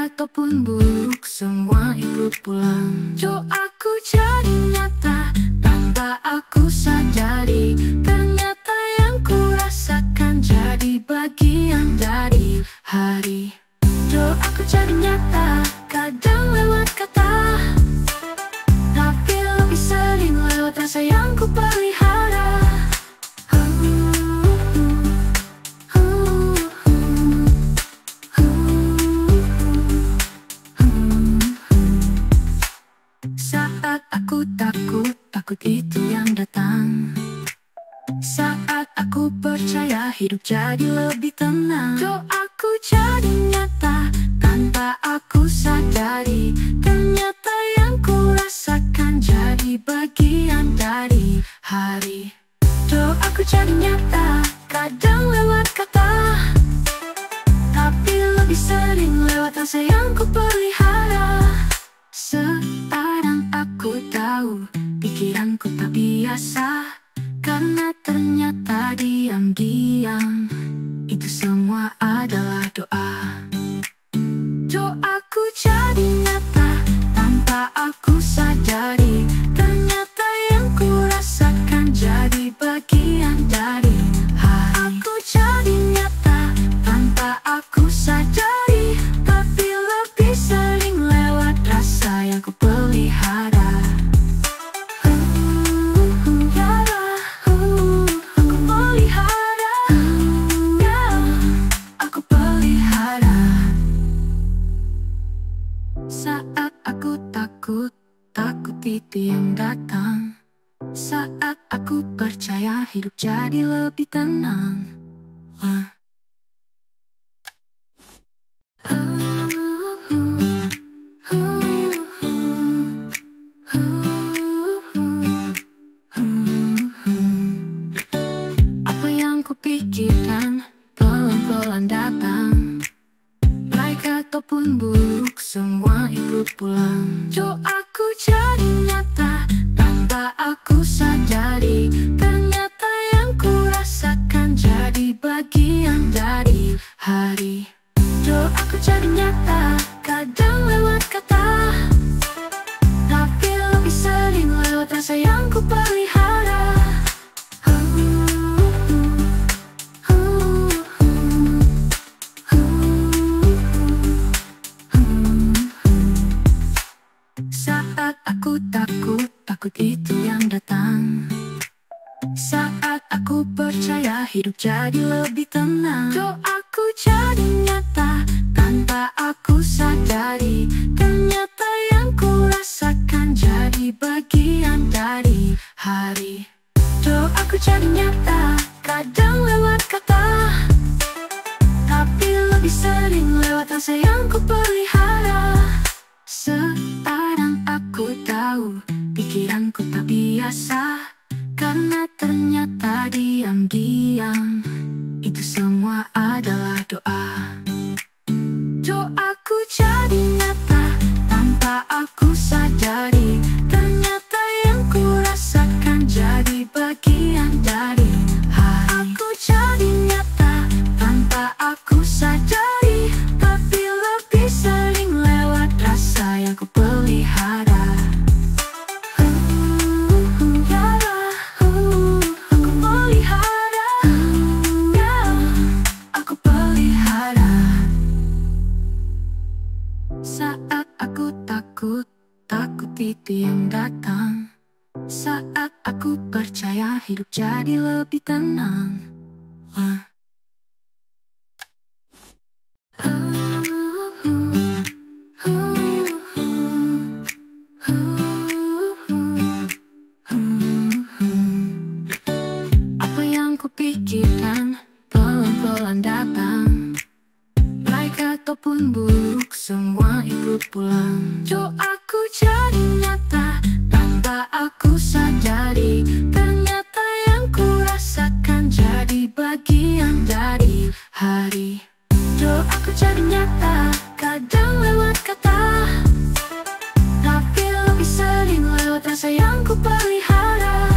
ataupun buruk, semua ikut pulang. Doaku jadi nyata tanpa aku sadari. Ternyata yang ku rasakan jadi bagian dari hari. Doaku jadi nyata, kadang lewat kata, tapi lebih sering lewat rasa yang ku pelihara. Saat aku takut, takut itu yang datang. Saat aku percaya, hidup jadi lebih tenang. Doaku jadi nyata tanpa aku sadari. Ternyata yang ku rasakan jadi bagian dari hari. Doaku jadi nyata, kadang lewat kata, tapi lebih sering lewat rasa yang ku pelihara. Sekarang aku tahu, pikiranku tak biasa, karena ternyata diam-diam itu semua adalah doa. Doaku jadi nyata tanpa aku sadari. Ternyata yang ku rasakan jadi bagian dari hari. Aku jadi nyata tanpa aku sadari, tapi lebih sering lewat rasa yang ku pelihara. Saat aku takut, takut itu yang datang. Saat aku percaya, hidup jadi lebih tenang. Apa yang kupikirkan pelan-pelan datang, baik ataupun buruk, semua ikut pulang. Doaku jadi nyata tanpa aku sadari. Ternyata yang ku rasakan jadi bagian dari hari. Doaku jadi nyata, kadang lewat kata, tapi lebih sering lewat rasa yang ku pelihara. Saat aku takut, takut itu yang datang. Saat aku percaya, hidup jadi lebih tenang. Doaku jadi nyata tanpa aku sadari. Ternyata yang ku rasakan jadi bagian dari hari. Doaku jadi nyata, kadang lewat kata, tapi lebih sering lewat rasa yang ku pelihara. Sekarang aku tahu, pikiranku tak biasa, karena ternyata diam-diam itu semua adalah doa. Doaku jadi nyata tanpa aku sadari. Ternyata yang ku rasakan jadi bagian dari hari. Aku jadi nyata tanpa aku sadari, tapi lebih sering lewat rasa yang ku pelihara. Saat aku takut, takut itu yang datang. Saat aku percaya, hidup jadi lebih tenang. Apa yang kupikirkan pelan-pelan datang, baik ataupun buruk, semua ikut pulang. Doaku jadi nyata tanpa aku sadari. Ternyata yang ku rasakan jadi bagian dari hari. Doaku jadi nyata, kadang lewat kata, tapi lebih sering lewat rasa yang ku pelihara.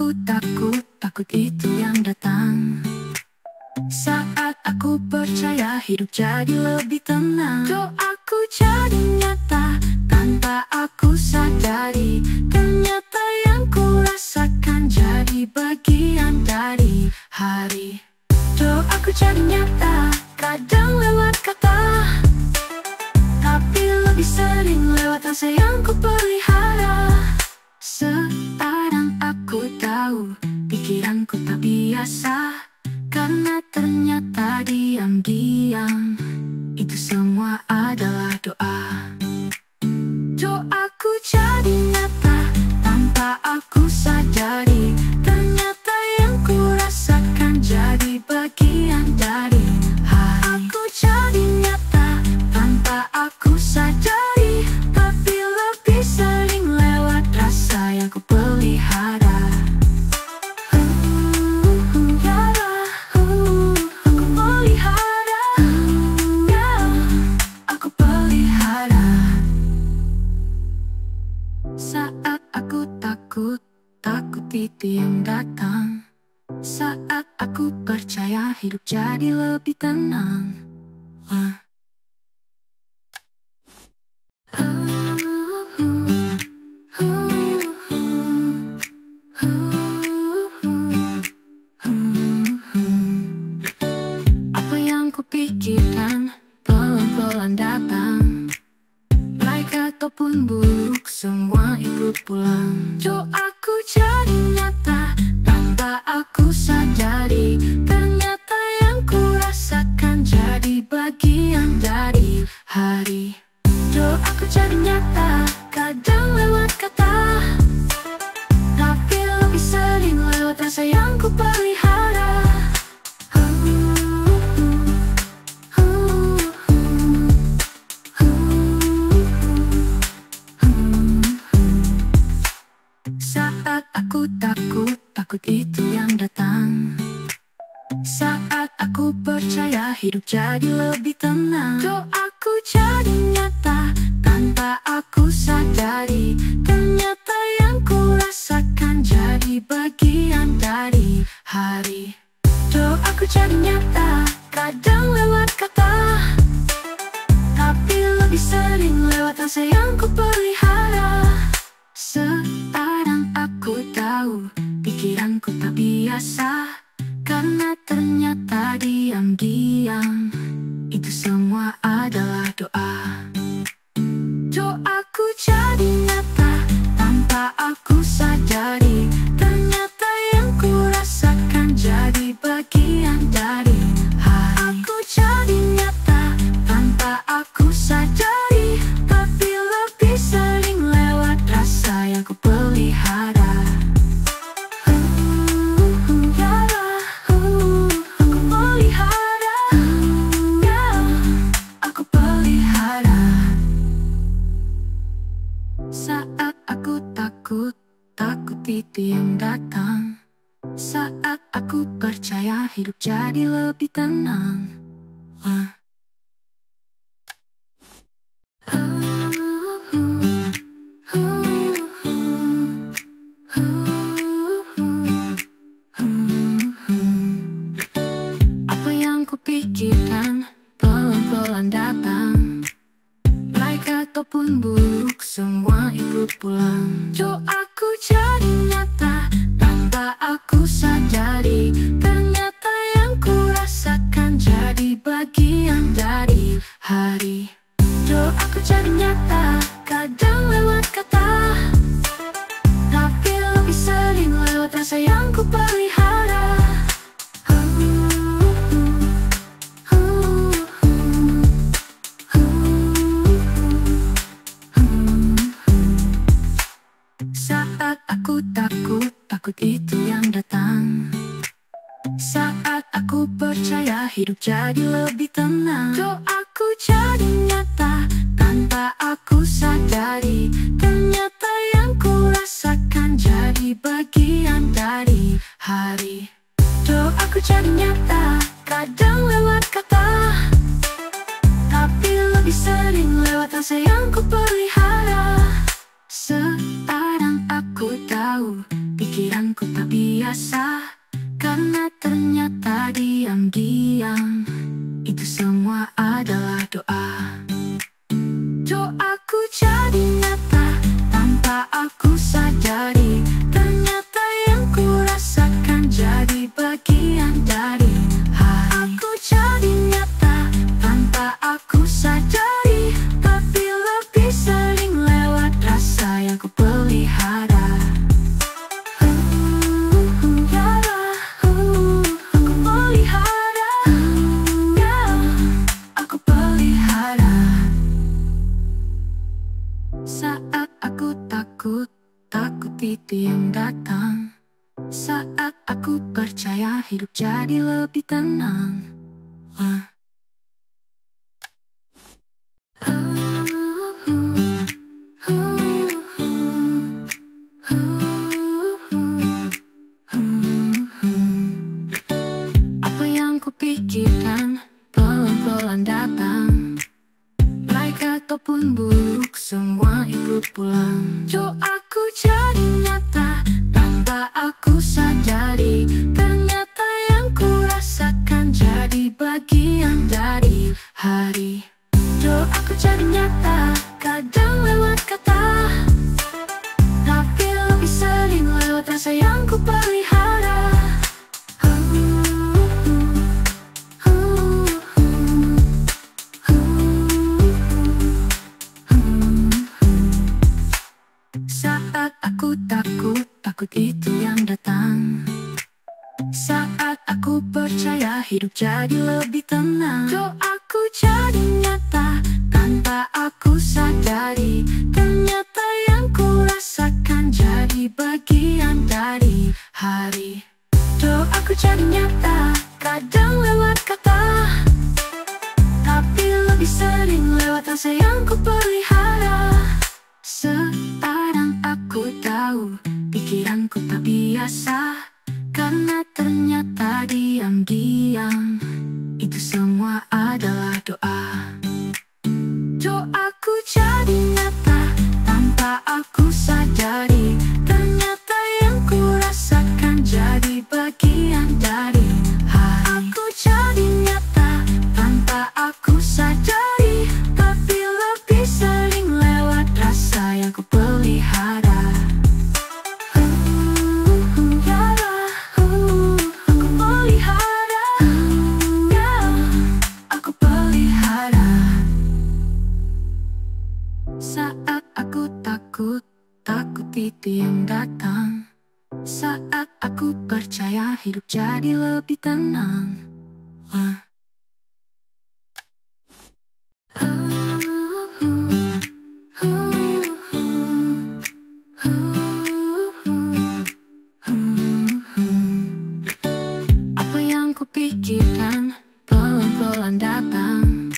aku takut, takut itu yang datang. Saat aku percaya hidup jadi lebih tenang. Doaku jadi nyata tanpa aku sadari. Ternyata yang ku rasakan jadi bagian dari hari. Doaku jadi nyata, kadang lewat kata, tapi lebih sering lewat rasa yang ku pelihara. Sekarang aku tahu pikiranku tak biasa, karena ternyata diam-diam itu semua adalah doa. Doaku jadi nyata tanpa aku sadari. Ternyata yang ku rasakan jadi bagian dari hari. Aku jadi nyata tanpa aku sadari, tapi lebih sering lewat rasa yang ku pelihara. Saat aku takut, takut itu yang datang. Saat aku percaya hidup jadi lebih tenang. Apa yang kupikirkan pelan-pelan datang, baik ataupun buruk semua ikut pulang. Doaku jadi nyata tanpa aku sadari. Ternyata yang ku rasakan jadi bagian dari hari. Doaku jadi nyata, kadang lewat kata, tapi lebih sering lewat rasa yang ku pelihara. Saat aku takut, takut itu yang datang. Saat aku percaya hidup jadi lebih tenang. Doaku jadi nyata tanpa aku sadari. Ternyata yang ku rasakan jadi bagian dari hari. Doaku jadi nyata, kadang lewat kata, tapi lebih sering lewat rasa yang ku pelihara. Sekarang aku tahu pikiranku tak biasa, karena ternyata diam-diam itu semua adalah doa. Doaku jadi nyata tanpa aku sadari. Ternyata yang ku rasakan jadi bagian dari hari. Aku jadi nyata tanpa aku sadari, tapi lebih sering lewat rasa yang ku pelihara. Aku pelihara. Saat aku takut, takut itu yang datang. Saat aku percaya hidup jadi lebih tenang. Apa yang kupikirkan pelan-pelan datang, baik ataupun buruk semua ikut pulang. Doaku jadi nyata tanpa aku sadari. Ternyata yang ku rasakan jadi bagian dari hari. Doaku jadi nyata, kadang lewat kata, tapi lebih sering lewat rasa yang ku pelihara. Saat aku takut, takut itu yang datang. Saat aku percaya hidup jadi lebih tenang. Doaku jadi nyata tanpa aku sadari. Ternyata yang ku rasakan jadi bagian dari hari. Doaku jadi nyata, kadang lewat kata, tapi lebih sering lewat rasa yang ku pelihara. Sekarang aku tahu Pikiranku tak biasa, karena ternyata diam-diam itu semua adalah doa. Doaku jadi nyata tanpa aku sadari. Ternyata yang ku rasakan jadi bagian dari hari. Aku jadi nyata tanpa aku sadari, tapi lebih sering lewat rasa yang ku pelihara. Saat aku takut, takut itu yang datang. Saat aku percaya, hidup jadi lebih tenang. Apa yang kupikirkan pelan-pelan datang, baik ataupun buruk semua ikut pulang. Doaku jadi nyata tanpa aku sadari. Ternyata yang ku rasakan jadi bagian dari hari. Doaku jadi nyata, kadang lewat kata, tapi lebih sering lewat rasa yang ku pelihara. Saat aku takut, takut itu yang datang. Saat aku percaya, hidup jadi lebih tenang. Doaku jadi nyata tanpa aku sadari. Ternyata yang ku rasakan jadi bagian dari hari. Doaku jadi nyata, kadang lewat kata, tapi lebih sering lewat rasa yang ku pelihara. Sekarang aku tahu pikiranku tak biasa, karena ternyata diam-diam itu semua adalah doa. Doaku jadi nyata tanpa aku sadari. Ternyata yang ku rasakan jadi bagian dari hari. Aku jadi nyata tanpa aku sadari, tapi lebih sering lewat rasa yang ku pelihara. Saat aku takut, takut itu yang datang. Saat aku percaya, hidup jadi lebih tenang. Apa yang kupikirkan pelan-pelan datang,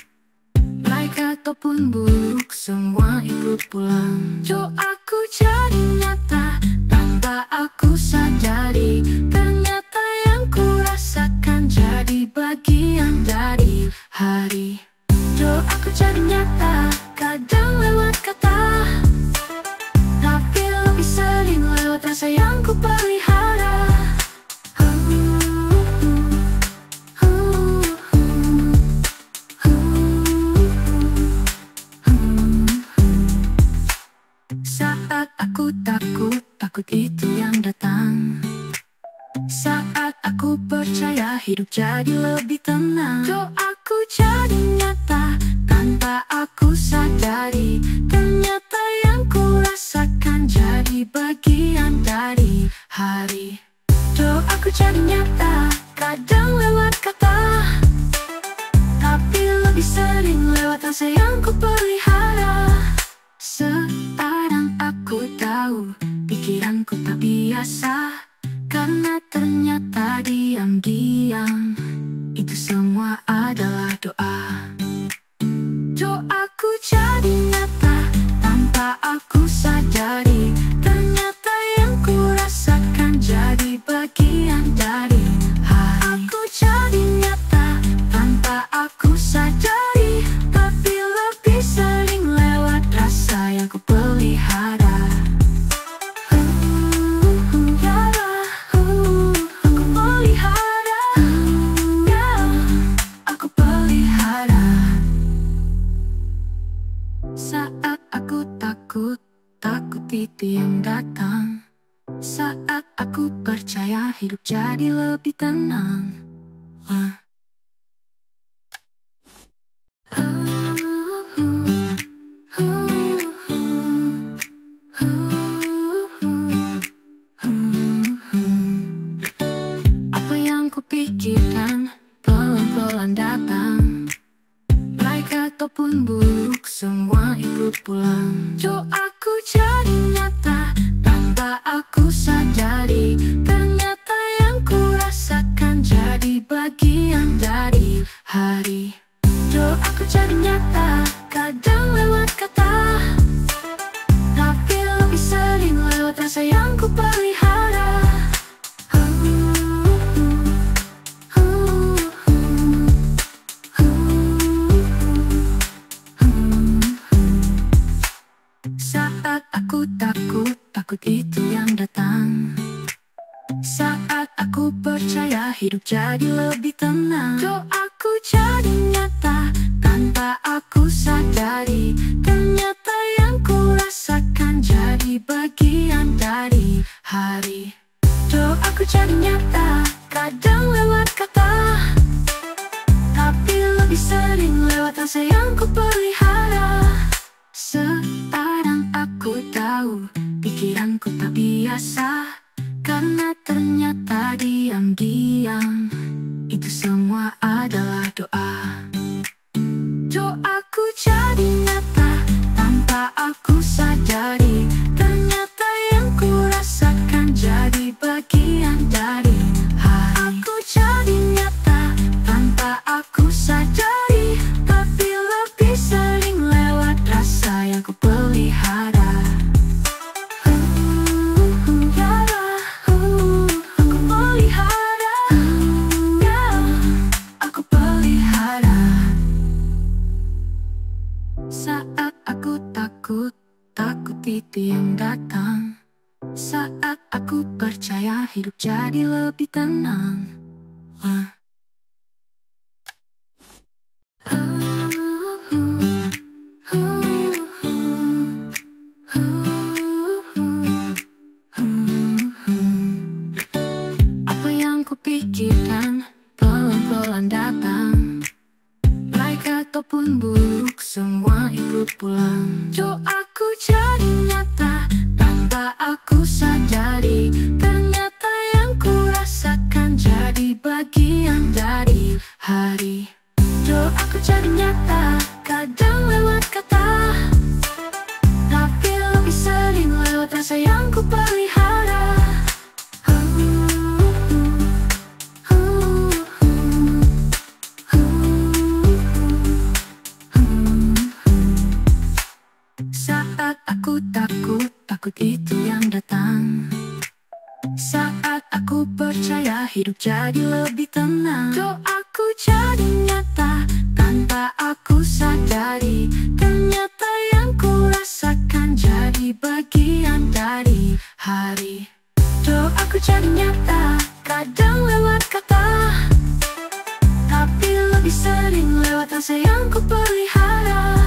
baik ataupun buruk semua ikut pulang. Doaku jadi nyata tanpa aku sadari. Ternyata yang ku rasakan jadi bagian dari hari. Doaku jadi nyata, kadang lewat kata, tapi lebih sering lewat rasa yang ku pelihara. Saat aku takut, takut itu yang datang. Saat aku percaya, hidup jadi lebih tenang. Doaku jadi nyata tanpa aku sadari. Ternyata yang ku rasakan jadi bagian dari hari. Doaku jadi nyata, kadang lewat kata, tapi lebih sering lewat rasa yang ku pelihara. Sekarang aku tahu pikiranku tak biasa, karena ternyata diam-diam itu semua adalah doa. Doaku jadi nyata tanpa aku sadari. Ternyata yang ku rasakan jadi bagian dari hari. Aku jadi nyata tanpa aku sadari, tapi lebih sering lewat rasa yang ku pelihara. piti yang datang. Saat aku percaya hidup jadi lebih tenang. Apa yang kupikirkan pelan-pelan datang, baik ataupun buruk semua ikut pulang. Doaku jadi nyata tanpa aku sadari. Ternyata yang ku rasakan jadi bagian dari hari. Doaku jadi nyata, kadang lewat kata, tapi lebih sering lewat rasa yang ku pelihara. Saat aku takut, takut itu yang datang. Saat aku percaya hidup jadi lebih tenang. Doaku jadi nyata tanpa aku sadari. Ternyata yang ku rasakan jadi bagian dari hari. Doaku jadi nyata, kadang lewat kata, tapi lebih sering lewat rasa yang ku pelihara. Sekarang aku tahu pikiranku tak biasa, karena ternyata diam-diam itu semua adalah doa. Doaku jadi nyata tanpa aku sadari. Ternyata yang ku rasakan jadi bagian dari hari. Aku jadi nyata tanpa aku sadari, tapi lebih sering lewat rasa yang ku pelihara. Saat aku takut, takut itu yang datang. Saat aku percaya hidup jadi lebih tenang. Apa yang kupikirkan pelan-pelan datang, baik ataupun buruk semua ikut pulang. Doaku jadi nyata tanpa aku sadari. Ternyata yang ku rasakan jadi bagian dari hari. Doaku jadi nyata, kadang lewat kata, tapi lebih sering lewat rasa yang ku pelihara. Saat aku takut, takut itu yang datang. Saat aku percaya hidup jadi lebih tenang. Doaku jadi nyata tanpa aku sadari. Ternyata yang ku rasakan jadi bagian dari hari. Doaku jadi nyata, kadang lewat kata, tapi lebih sering lewat rasa yang ku pelihara.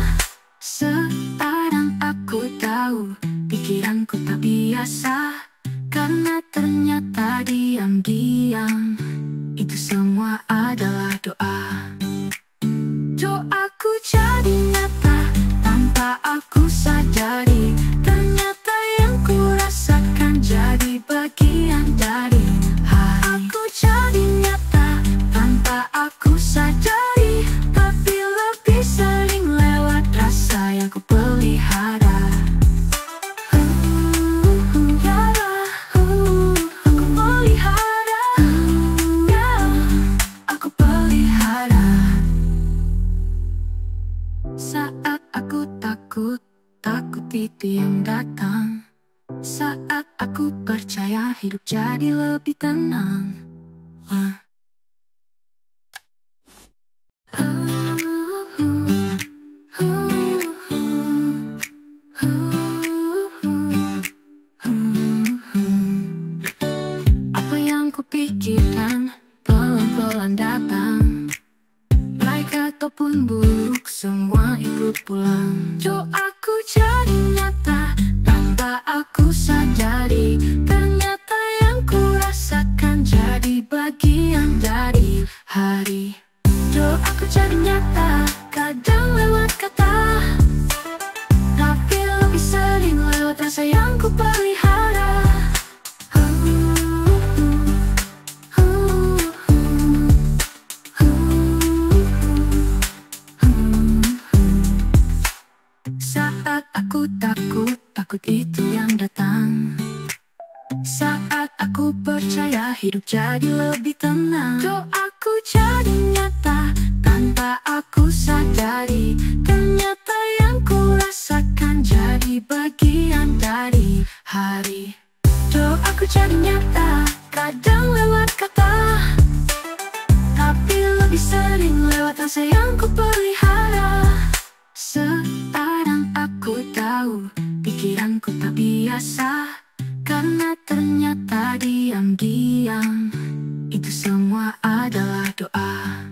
Sekarang aku tahu pikiranku tak biasa, karena ternyata diam-diam itu semua adalah doa. Doaku jadi nyata tanpa aku sadari. Ternyata yang ku rasakan jadi bagian dari hari. Aku jadi nyata tanpa aku sadari, tapi lebih sering lewat rasa yang ku pelihara. Saat aku takut, takut itu yang datang. Saat aku percaya hidup jadi lebih tenang. Apa yang kupikirkan pelan-pelan datang, baik ataupun buruk semua ikut pulang. Doaku jadi nyata tanpa aku sadari, ternyata yang ku rasakan jadi bagian dari hari. Doaku jadi nyata, kadang lewat kata, tapi lebih sering lewat rasa yang ku pelihara. Saat aku takut, takut itu yang datang. Saat aku percaya, hidup jadi lebih tenang. Doaku jadi nyata, tanpa aku sadari, ternyata yang ku rasakan jadi bagian dari hari. Doaku jadi nyata, kadang lewat kata, tapi lebih sering lewat rasa yang ku pelihara. Sekarang aku tahu, pikiranku tak biasa, karena ternyata diam-diam itu semua adalah doa.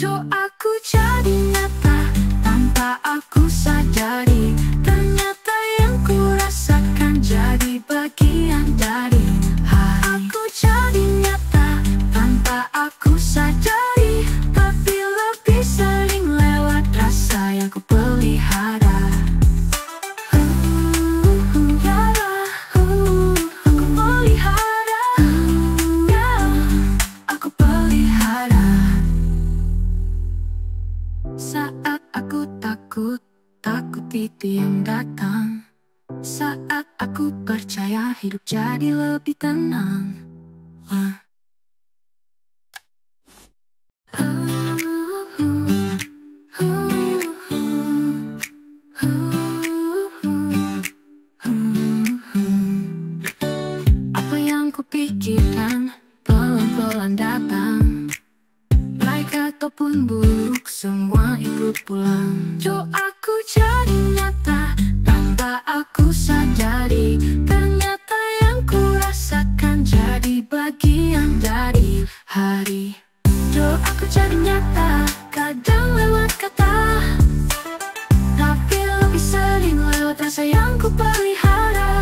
Doaku jadi nyata, tanpa aku sadari, ternyata yang ku rasakan jadi bagian dari hari. Aku jadi nyata, tanpa aku sadari, tapi lebih sering lewat rasa yang ku pelihara. Saat aku takut, takut itu yang datang. Saat aku percaya, hidup jadi lebih tenang. Apa yang kupikirkan pelan-pelan datang, baik ataupun buruk, semua ikut pulang. Doaku jadi nyata, tanpa aku sadari, ternyata yang ku rasakan jadi bagian dari hari. Doaku jadi nyata, kadang lewat kata, tapi lebih sering lewat rasa yang ku pelihara.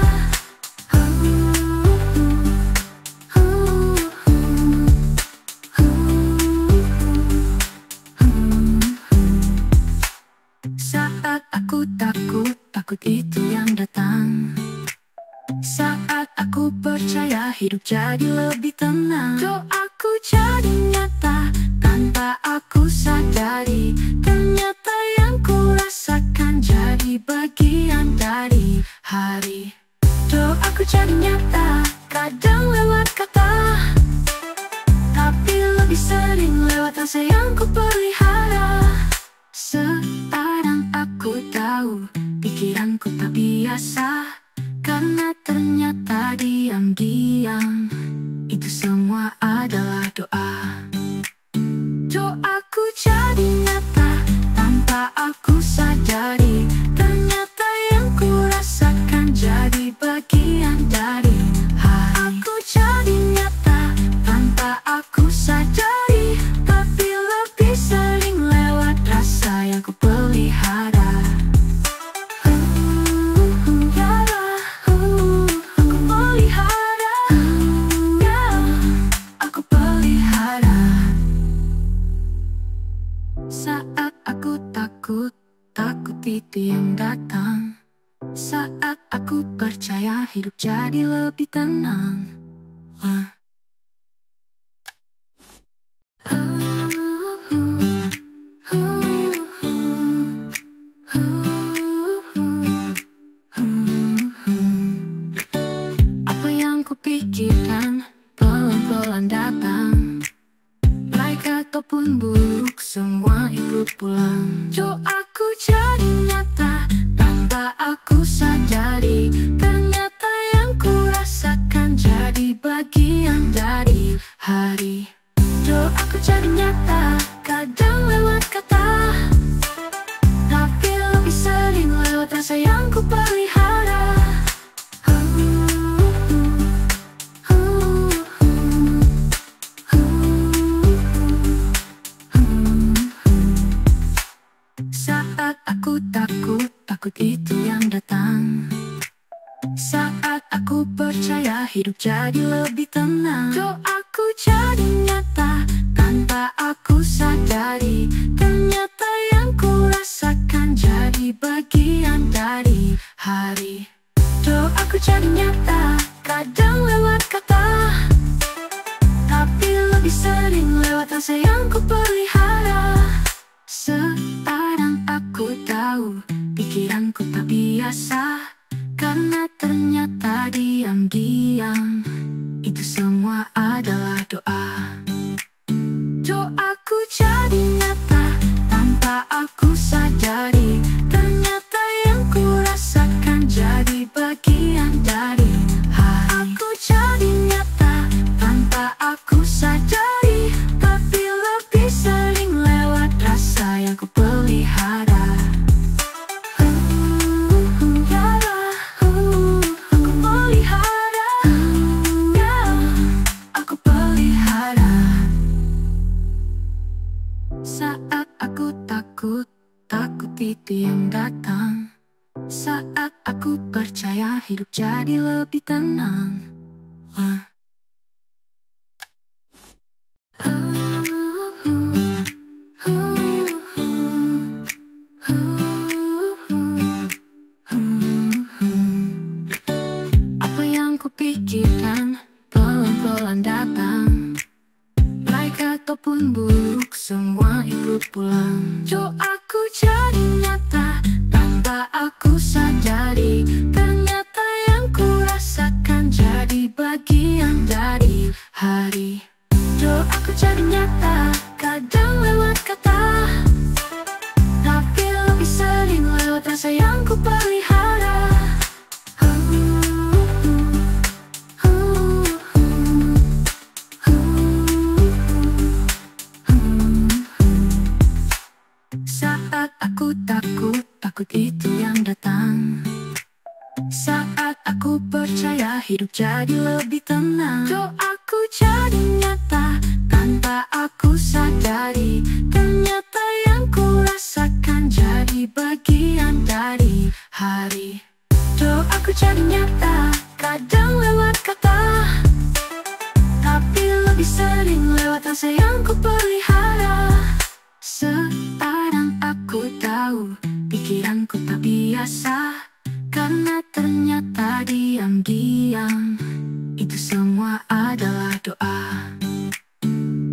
Saat aku takut, takut itu yang datang. Saat aku percaya, hidup jadi lebih tenang. Doaku jadi nyata, tanpa aku sadari, ternyata yang ku rasakan jadi bagian dari hari. Doaku jadi nyata, kadang lewat kata, tapi lebih sering lewat rasa yang ku pelihara. Sekarang aku tahu, pikiranku tak biasa, karena ternyata diam-diam itu semua adalah doa. Doaku jadi nyata, tanpa aku sadari, ternyata yang ku rasakan jadi bagian dari hari. Aku jadi nyata, tanpa aku sadari, tapi lebih sering lewat rasa yang ku pelihara. Aku pelihara. Saat aku takut, takut itu yang datang. Saat aku percaya, hidup jadi lebih tenang. Apa yang kupikirkan pelan-pelan datang, baik ataupun buruk, semua ikut pulang. Doaku jadi nyata, tanpa aku sadari, ternyata yang ku rasakan jadi bagian Saat aku percaya hidup jadi lebih tenang, doaku jadi nyata tanpa aku sadari. Ternyata yang ku rasakan jadi bagian dari hari. Doaku jadi nyata, kadang lewat kata, tapi lebih sering lewat rasa yang ku pelihara. Sekarang aku tahu pikiranku tak biasa, karena ternyata diam-diam itu semua adalah doa. Doaku jadi nyata tanpa aku sadari. Ternyata yang ku rasakan jadi bagian dari hari. Aku jadi nyata tanpa aku sadari, tapi lebih sering lewat rasa yang ku pelihara. Saat aku takut, takut itu yang datang. Saat aku percaya hidup jadi lebih tenang. Apa yang kupikirkan pelan-pelan datang, baik ataupun buruk semua ikut pulang. Doaku jadi nyata tanpa aku sadari. Ternyata yang ku rasakan jadi bagian dari hari. Doaku jadi nyata, kadang lewat kata, tapi lebih sering lewat rasa yang ku pelihara. Saat aku takut, takut itu yang datang. Saat aku percaya hidup jadi lebih tenang. Doaku jadi nyata tanpa aku sadari. Ternyata yang ku rasakan jadi bagian dari hari. Doaku jadi nyata, kadang lewat kata, tapi lebih sering lewat rasa yang ku pelihara. Sekarang aku tahu pikiranku tak biasa, karena ternyata diam-diam itu semua adalah doa.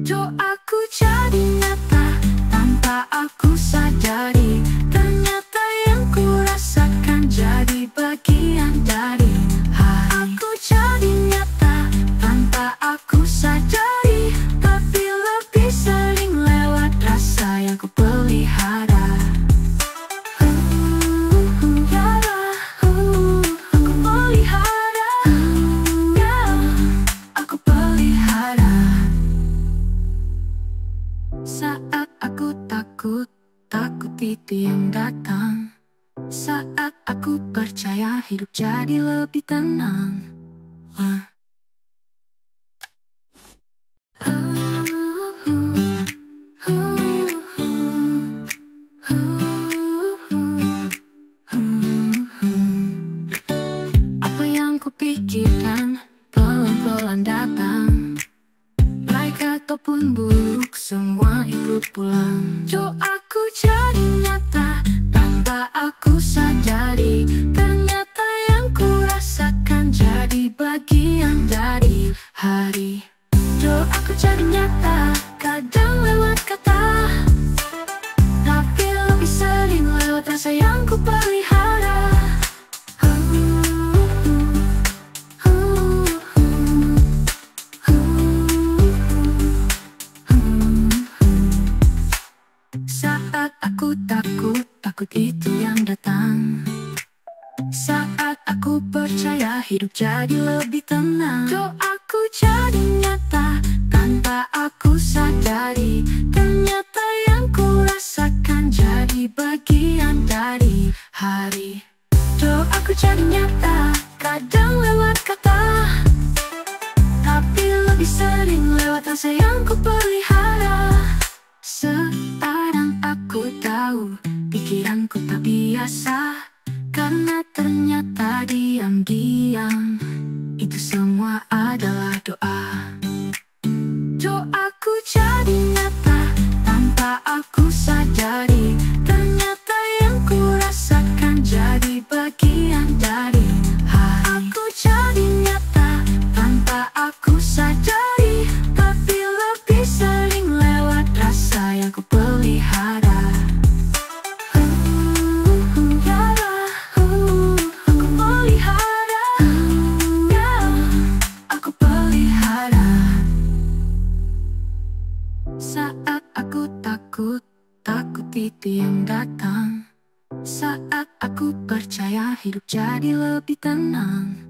Doaku jadi nyata tanpa aku sadari. Ternyata yang ku rasakan jadi bagian dari hari. Aku jadi nyata tanpa aku sadari, tapi lebih sering lewat rasa yang ku pelihara. Saat aku takut, takut itu yang datang. Saat aku percaya hidup jadi lebih tenang. Apa yang kupikirkan pelan-pelan datang, baik ataupun buruk semua ikut pulang. Doaku jadi nyata tanpa aku sadari. Ternyata yang ku rasakan jadi bagian dari hari. Doaku jadi nyata, kadang lewat kata, tapi lebih sering lewat rasa yang ku pelihara. Saat aku takut, takut itu yang datang. Saat aku percaya hidup jadi lebih tenang. Doaku jadi nyata tanpa aku sadari. Ternyata yang ku rasakan jadi bagian dari hari. Doaku jadi nyata, kadang lewat kata, tapi lebih sering lewat rasa yang ku pelihara. Sekarang aku tahu pikiranku tak biasa, karena ternyata diam-diam semua adalah doa. Doaku jadi nyata tanpa aku sadari. Ternyata yang ku rasakan jadi bagian dari hari. Aku jadi nyata tanpa aku sadari, tapi lebih sering lewat rasa yang ku pelihara. Aku pelihara. Saat aku takut, takut itu yang datang. Saat aku percaya, hidup jadi lebih tenang.